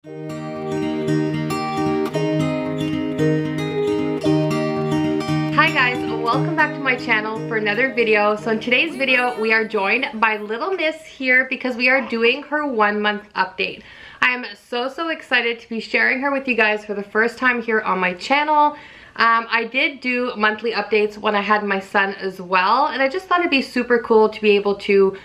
Hi guys, welcome back to my channel for another video. So in today's video, we are joined by little Miss here because we are doing her 1 month update. I am so excited to be sharing her with you guys for the first time here on my channel. I did do monthly updates when I had my son as well, and I just thought it'd be super cool to be able to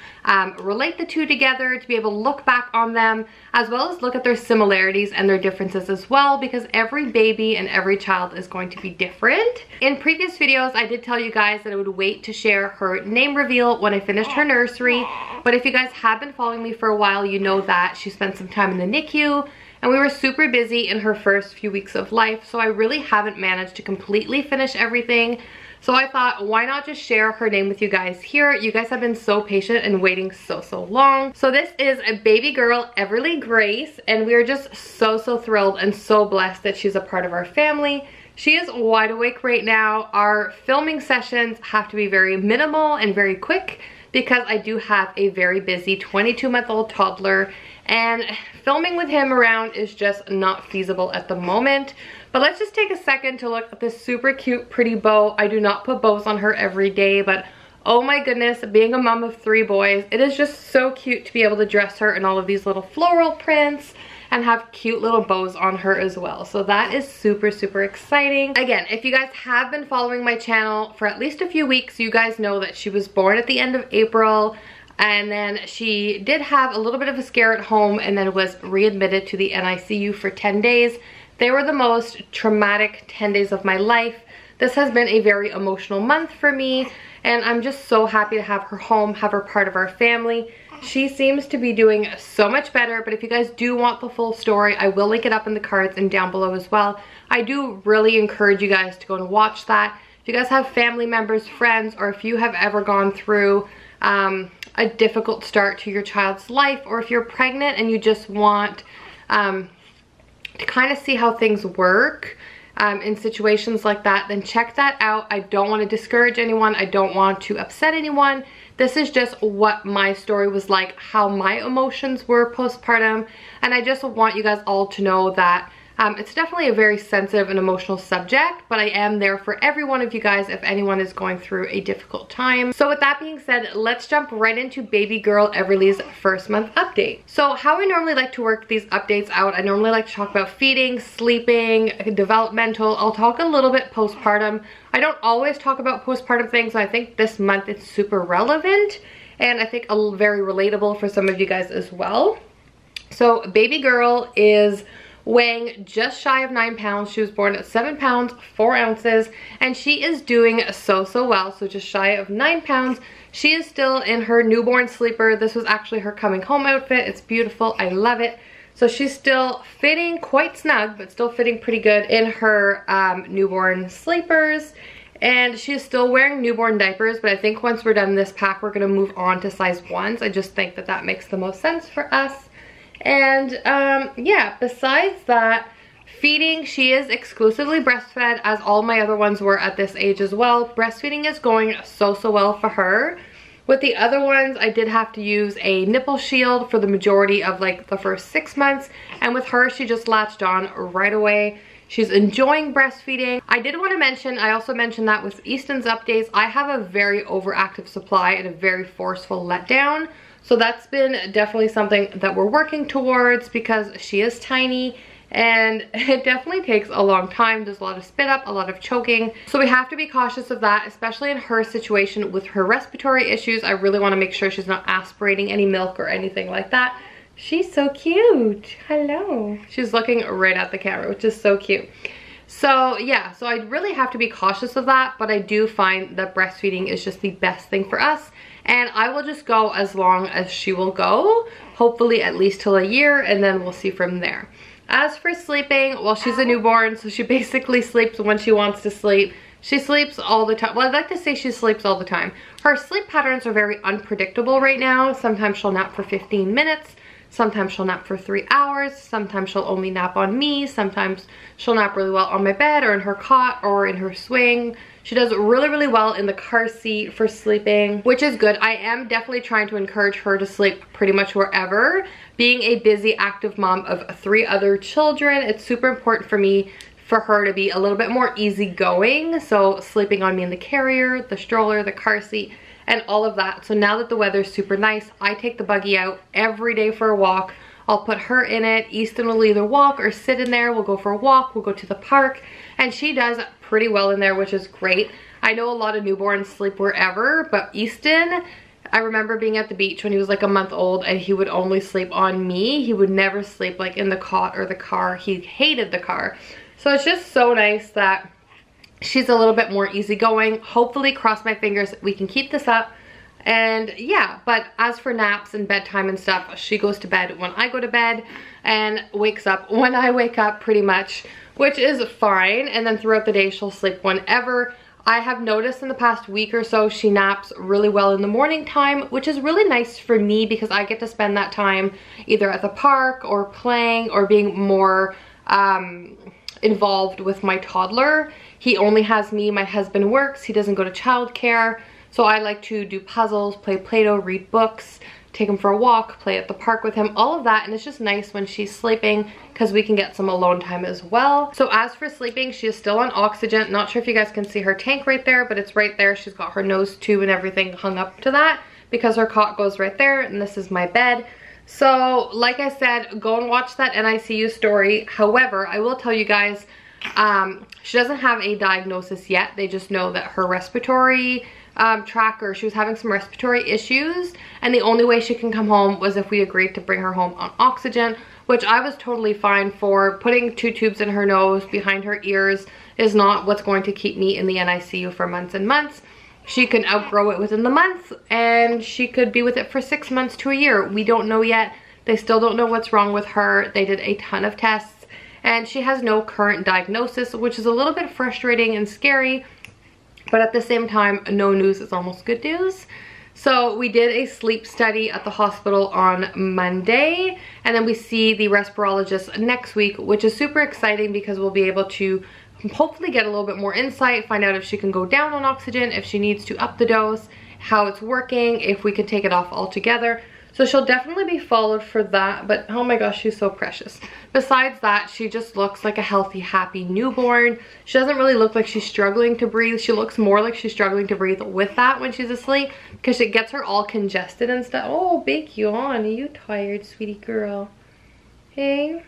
relate the two together, to be able to look back on them, as well as look at their similarities and their differences as well, because every baby and every child is going to be different. In previous videos, I did tell you guys that I would wait to share her name reveal when I finished her nursery, but if you guys have been following me for a while, you know that she spent some time in the NICU, and we were super busy in her first few weeks of life, so I really haven't managed to completely finish everything. So I thought, why not just share her name with you guys here? You guys have been so patient and waiting so long. So this is a baby girl, Everly Grace, and we are just so thrilled and so blessed that she's a part of our family. She is wide awake right now. Our filming sessions have to be very minimal and very quick because I do have a very busy 22-month-old toddler, and filming with him around is just not feasible at the moment. But let's just take a second to look at this super cute pretty bow. I do not put bows on her every day, but oh my goodness, being a mom of 3 boys, it is just so cute to be able to dress her in all of these little floral prints and have cute little bows on her as well. So that is super exciting. Again, if you guys have been following my channel for at least a few weeks, you guys know that she was born at the end of April, and then she did have a little bit of a scare at home and then was readmitted to the NICU for 10 days. They were the most traumatic 10 days of my life. This has been a very emotional month for me, and I'm just so happy to have her home, have her part of our family. She seems to be doing so much better, but if you guys do want the full story, I will link it up in the cards and down below as well. I do really encourage you guys to go and watch that. If you guys have family members, friends, or if you have ever gone through a difficult start to your child's life, or if you're pregnant and you just want to kind of see how things work in situations like that, then check that out. I don't want to discourage anyone. I don't want to upset anyone. This is just what my story was like, how my emotions were postpartum, and I just want you guys all to know that it's definitely a very sensitive and emotional subject, but I am there for every one of you guys if anyone is going through a difficult time. So with that being said, let's jump right into baby girl Everly's first month update. So how I normally like to work these updates out, I normally like to talk about feeding, sleeping, developmental. I'll talk a little bit postpartum. I don't always talk about postpartum things, so I think this month it's super relevant, and I think very relatable for some of you guys as well. So baby girl is weighing just shy of 9 pounds. She was born at 7 pounds 4 ounces, and she is doing so well. So just shy of 9 pounds. She is still in her newborn sleeper. This was actually her coming home outfit. It's beautiful. I love it. So she's still fitting quite snug, but still fitting pretty good in her newborn sleepers. And she's still wearing newborn diapers, but I think once we're done this pack, we're gonna move on to size 1s. I just think that that makes the most sense for us. And yeah, besides that, feeding, she is exclusively breastfed, as all my other ones were at this age as well. Breastfeeding is going so well for her. With the other ones, I did have to use a nipple shield for the majority of like the first 6 months, and with her, she just latched on right away. She's enjoying breastfeeding. I did want to mention, I also mentioned that with Easton's updates, I have a very overactive supply and a very forceful letdown. So that's been definitely something that we're working towards because she is tiny and it definitely takes a long time. There's a lot of spit up, a lot of choking. So we have to be cautious of that, especially in her situation with her respiratory issues. I really want to make sure she's not aspirating any milk or anything like that. She's so cute. Hello. She's looking right at the camera, which is so cute. So yeah, so I really have to be cautious of that, but I do find that breastfeeding is just the best thing for us. And I will just go as long as she will go, hopefully at least till a year, and then we'll see from there. As for sleeping, well, she's a newborn, so she basically sleeps when she wants to sleep. She sleeps all the time. Well, I'd like to say she sleeps all the time. Her sleep patterns are very unpredictable right now. Sometimes she'll nap for 15 minutes. Sometimes she'll nap for 3 hours. Sometimes she'll only nap on me. Sometimes she'll nap really well on my bed or in her cot or in her swing. She does really, really well in the car seat for sleeping, which is good. I am definitely trying to encourage her to sleep pretty much wherever. Being a busy, active mom of 3 other children, it's super important for me for her to be a little bit more easygoing. So sleeping on me in the carrier, the stroller, the car seat, and all of that. So now that the weather's super nice, I take the buggy out every day for a walk. I'll put her in it. Easton will either walk or sit in there. We'll go for a walk. We'll go to the park. And she does pretty well in there, which is great. I know a lot of newborns sleep wherever, but Easton, I remember being at the beach when he was like a month old and he would only sleep on me. He would never sleep like in the cot or the car. He hated the car. So it's just so nice that she's a little bit more easygoing. Hopefully, cross my fingers, we can keep this up. And yeah, but as for naps and bedtime and stuff, she goes to bed when I go to bed and wakes up when I wake up pretty much, which is fine. And then throughout the day, she'll sleep whenever. I have noticed in the past week or so, she naps really well in the morning time, which is really nice for me because I get to spend that time either at the park or playing or being more involved with my toddler. He only has me. My husband works. He doesn't go to childcare. So I like to do puzzles, play Play-Doh, read books, take him for a walk, play at the park with him, all of that. And it's just nice when she's sleeping because we can get some alone time as well. So as for sleeping, she is still on oxygen. Not sure if you guys can see her tank right there, but it's right there. She's got her nose tube and everything hung up to that because her cot goes right there. And this is my bed. So like I said, go and watch that NICU story. However, I will tell you guys, she doesn't have a diagnosis yet. They just know that her respiratory tracker, she was having some respiratory issues, and the only way she can come home was if we agreed to bring her home on oxygen, which I was totally fine for. Putting 2 tubes in her nose behind her ears is not what's going to keep me in the NICU for months and months. She can outgrow it within the month, and she could be with it for 6 months to a year. We don't know yet. They still don't know what's wrong with her. They did a ton of tests, and she has no current diagnosis, which is a little bit frustrating and scary. But at the same time, no news is almost good news. So we did a sleep study at the hospital on Monday, and then we see the respirologist next week, which is super exciting because we'll be able to hopefully get a little bit more insight, find out if she can go down on oxygen, if she needs to up the dose, how it's working, if we could take it off altogether. So she'll definitely be followed for that, but oh my gosh, she's so precious. Besides that, she just looks like a healthy, happy newborn. She doesn't really look like she's struggling to breathe. She looks more like she's struggling to breathe with that when she's asleep because it gets her all congested and stuff. Oh, big yawn. Are you tired, sweetie girl? Hey?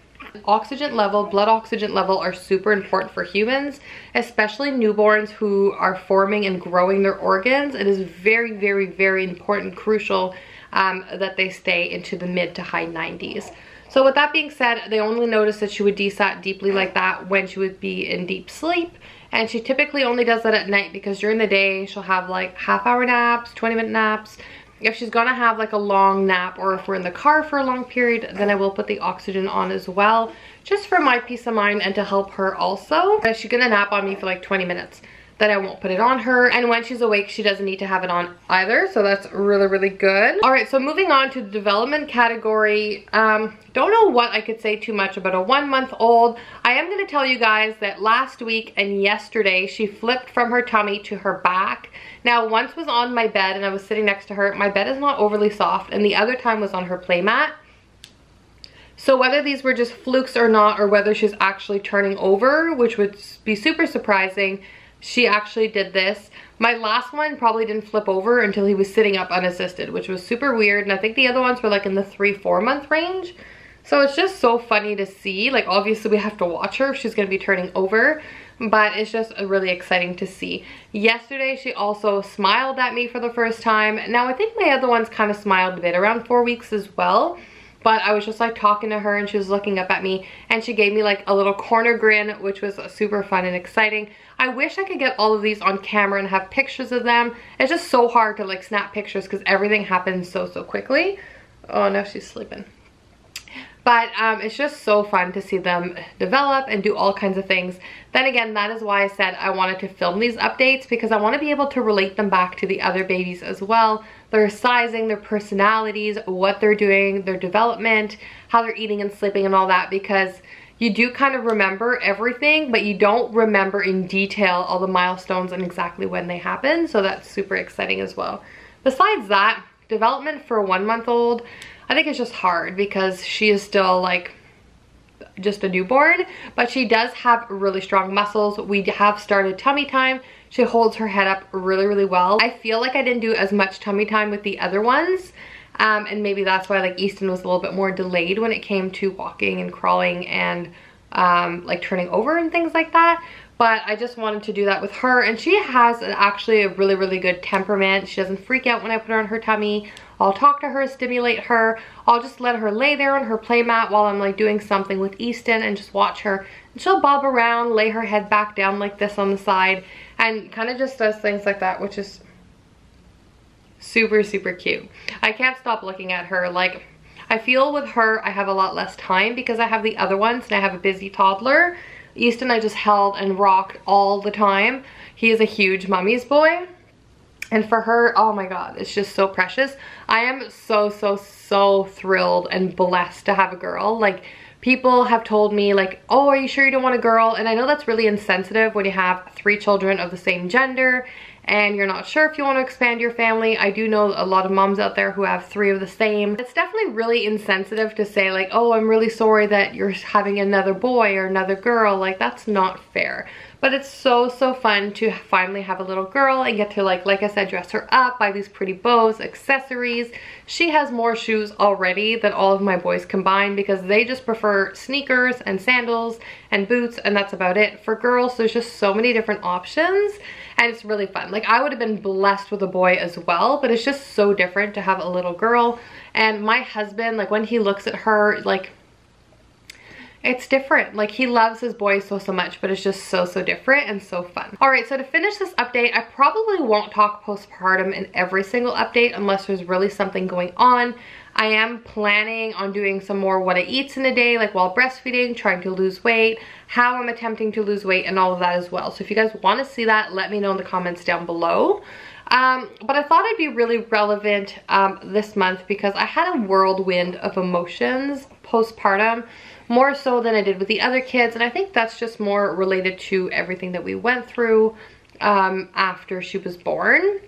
Oxygen level, blood oxygen level are super important for humans, especially newborns who are forming and growing their organs. It is very, very, very important, crucial that they stay into the mid to high 90s. So with that being said, they only noticed that she would desat deeply like that when she would be in deep sleep. And she typically only does that at night because during the day she'll have like half-hour naps, 20-minute naps. If she's gonna have like a long nap, or if we're in the car for a long period, then I will put the oxygen on as well, just for my peace of mind and to help her also. If she's gonna nap on me for like 20 minutes, then I won't put it on her. And when she's awake, she doesn't need to have it on either. So that's really, really good. All right, so moving on to the development category. Don't know what I could say too much about a 1-month-old. I am gonna tell you guys that last week and yesterday, she flipped from her tummy to her back. Now, once was on my bed and I was sitting next to her. My bed is not overly soft, and the other time was on her play mat. So whether these were just flukes or not, or whether she's actually turning over, which would be super surprising, she actually did this. My last one probably didn't flip over until he was sitting up unassisted, which was super weird. And I think the other ones were like in the 3-4 month range. So it's just so funny to see. Like, obviously we have to watch her if she's gonna be turning over, but it's just really exciting to see. Yesterday she also smiled at me for the first time. Now I think my other ones kind of smiled a bit around 4 weeks as well. But I was just like talking to her and she was looking up at me and she gave me like a little corner grin, which was super fun and exciting. I wish I could get all of these on camera and have pictures of them. It's just so hard to like snap pictures because everything happens so quickly. Oh, now she's sleeping. But it's just so fun to see them develop and do all kinds of things. Then again, that is why I said I wanted to film these updates, because I want to be able to relate them back to the other babies as well. their sizing, their personalities, what they're doing, their development, how they're eating and sleeping and all that, because you do kind of remember everything, but you don't remember in detail all the milestones and exactly when they happen. So that's super exciting as well. Besides that, development for a 1-month-old, I think it's just hard because she is still like just a newborn, but she does have really strong muscles. We have started tummy time. She holds her head up really, really well. I feel like I didn't do as much tummy time with the other ones. And maybe that's why like Easton was a little bit more delayed when it came to walking and crawling and like turning over and things like that. But I just wanted to do that with her, and she has actually a really, really good temperament. She doesn't freak out when I put her on her tummy. I'll talk to her, stimulate her. I'll just let her lay there on her play mat while I'm like doing something with Easton and just watch her. And she'll bob around, lay her head back down like this on the side, and kind of just does things like that, which is super, super cute. I can't stop looking at her. Like, I feel with her I have a lot less time because I have the other ones and I have a busy toddler. Easton I just held and rocked all the time. He is a huge mummy's boy. And for her, oh my god, it's just so precious. I am so, so, so thrilled and blessed to have a girl. Like, people have told me like, oh, are you sure you don't want a girl? And I know that's really insensitive when you have 3 children of the same gender and you're not sure if you want to expand your family. I do know a lot of moms out there who have 3 of the same. It's definitely really insensitive to say like, oh, I'm really sorry that you're having another boy or another girl. Like, that's not fair. But it's so, so fun to finally have a little girl and get to like I said, dress her up, buy these pretty bows, accessories. She has more shoes already than all of my boys combined because they just prefer sneakers and sandals and boots, and that's about it. For girls, there's just so many different options and it's really fun. Like, I would have been blessed with a boy as well, but it's just so different to have a little girl. And my husband, like when he looks at her, like, it's different. Like, he loves his boys so, so much, but it's just so, so different and so fun. All right, so to finish this update, I probably won't talk postpartum in every single update unless there's really something going on. I am planning on doing some more what I eats in a day, like while breastfeeding, trying to lose weight, how I'm attempting to lose weight, and all of that as well. So if you guys want to see that, let me know in the comments down below. But I thought it'd be really relevant this month because I had a whirlwind of emotions postpartum, more so than I did with the other kids, and I think that's just more related to everything that we went through after she was born.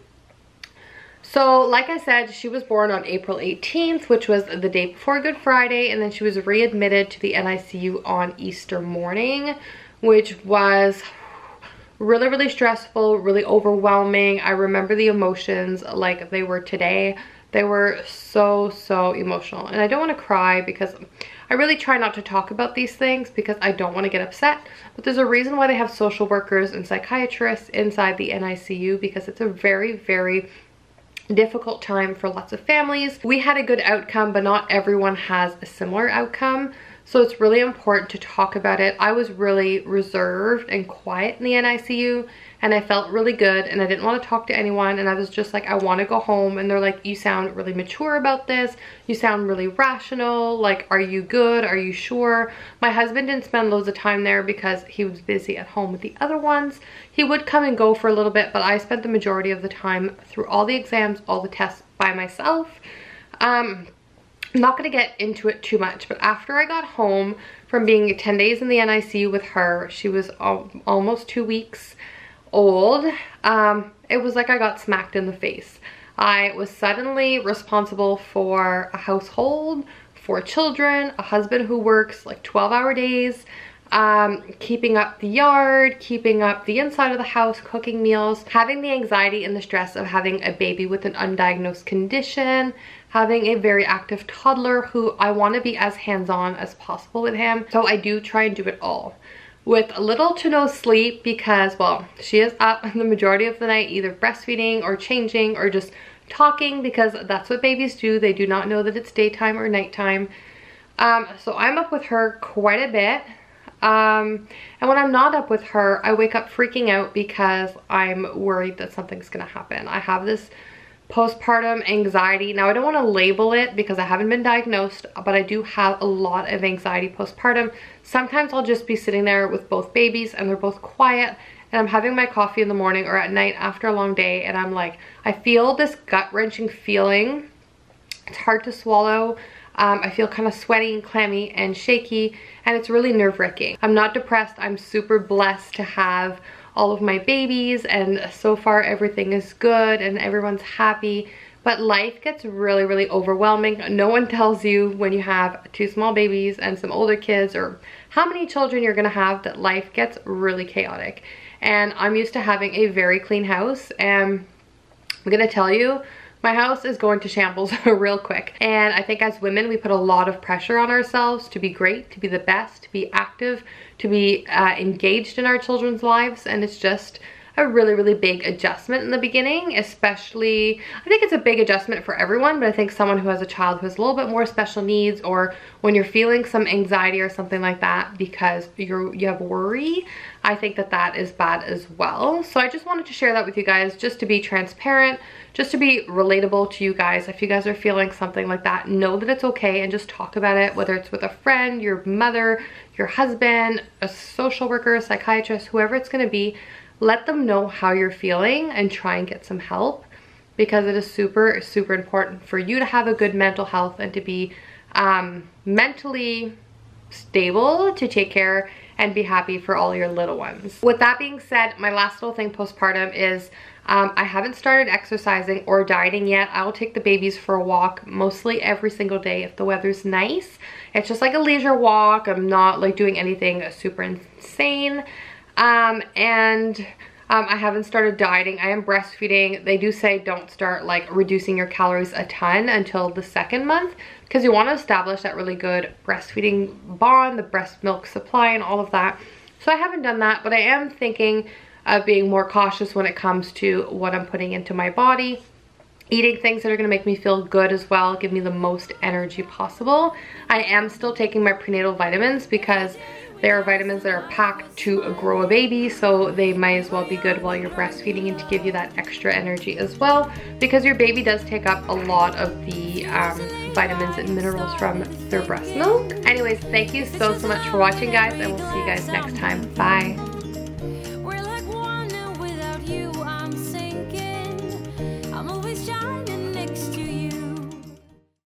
So like I said, she was born on April 18th, which was the day before Good Friday, and then she was readmitted to the NICU on Easter morning, which was really, really stressful, really overwhelming. I remember the emotions like they were today. They were so, so emotional, and I don't want to cry because I really try not to talk about these things because I don't want to get upset, but there's a reason why they have social workers and psychiatrists inside the NICU, because it's a very, very difficult time for lots of families. We had a good outcome, but not everyone has a similar outcome. So it's really important to talk about it. I was really reserved and quiet in the NICU, and I felt really good, and I didn't want to talk to anyone, and I was just like, I want to go home. And they're like, you sound really mature about this. You sound really rational. Like, are you good? Are you sure? My husband didn't spend loads of time there because he was busy at home with the other ones. He would come and go for a little bit, but I spent the majority of the time through all the exams, all the tests by myself. I'm not going to get into it too much, but after I got home from being 10 days in the NICU with her, she was almost 2 weeks old. It was like I got smacked in the face. I was suddenly responsible for a household, 4 children, a husband who works like 12-hour days, keeping up the yard, keeping up the inside of the house, cooking meals, having the anxiety and the stress of having a baby with an undiagnosed condition, having a very active toddler who I want to be as hands-on as possible with him. So I do try and do it all with little to no sleep because, well, she is up the majority of the night either breastfeeding or changing or just talking, because that's what babies do. They do not know that it's daytime or nighttime. So I'm up with her quite a bit. And when I'm not up with her, I wake up freaking out because I'm worried that something's gonna happen. I have this postpartum anxiety. Now, I don't want to label it because I haven't been diagnosed, but I do have a lot of anxiety postpartum. Sometimes I'll just be sitting there with both babies and they're both quiet and I'm having my coffee in the morning or at night after a long day, and I'm like, I feel this gut-wrenching feeling. It's hard to swallow. I feel kind of sweaty and clammy and shaky, and it's really nerve-wracking. I'm not depressed. I'm super blessed to have all of my babies, and so far everything is good and everyone's happy. But life gets really, really overwhelming. No one tells you when you have 2 small babies and some older kids, or how many children you're gonna have, that life gets really chaotic. And I'm used to having a very clean house, and I'm gonna tell you, my house is going to shambles real quick. And I think as women, we put a lot of pressure on ourselves to be great, to be the best, to be active, to be engaged in our children's lives. And it's just a really, really big adjustment in the beginning, especially, I think it's a big adjustment for everyone, but I think someone who has a child who has a little bit more special needs, or when you're feeling some anxiety or something like that because you have worry, I think that that is bad as well. So I just wanted to share that with you guys, just to be transparent, just to be relatable to you guys. If you guys are feeling something like that, know that it's okay, and just talk about it, whether it's with a friend, your mother, your husband, a social worker, a psychiatrist, whoever it's gonna be. Let them know how you're feeling and try and get some help, because it is super, super important for you to have a good mental health and to be mentally stable, to take care and be happy for all your little ones. With that being said, my last little thing postpartum is I haven't started exercising or dieting yet. I'll take the babies for a walk mostly every single day if the weather's nice. It's just like a leisure walk. I'm not like doing anything super insane. I haven't started dieting. I am breastfeeding. They do say don't start like reducing your calories a ton until the 2nd month, because you want to establish that really good breastfeeding bond, the breast milk supply and all of that. So I haven't done that, but I am thinking of being more cautious when it comes to what I'm putting into my body. Eating things that are going to make me feel good as well, give me the most energy possible. I am still taking my prenatal vitamins because they are vitamins that are packed to grow a baby, so they might as well be good while you're breastfeeding and to give you that extra energy as well, because your baby does take up a lot of the vitamins and minerals from their breast milk. Anyways, thank you so much for watching, guys, and we'll see you guys next time. Bye. We're like one, and without you I'm sinking. I'm always shining next to you.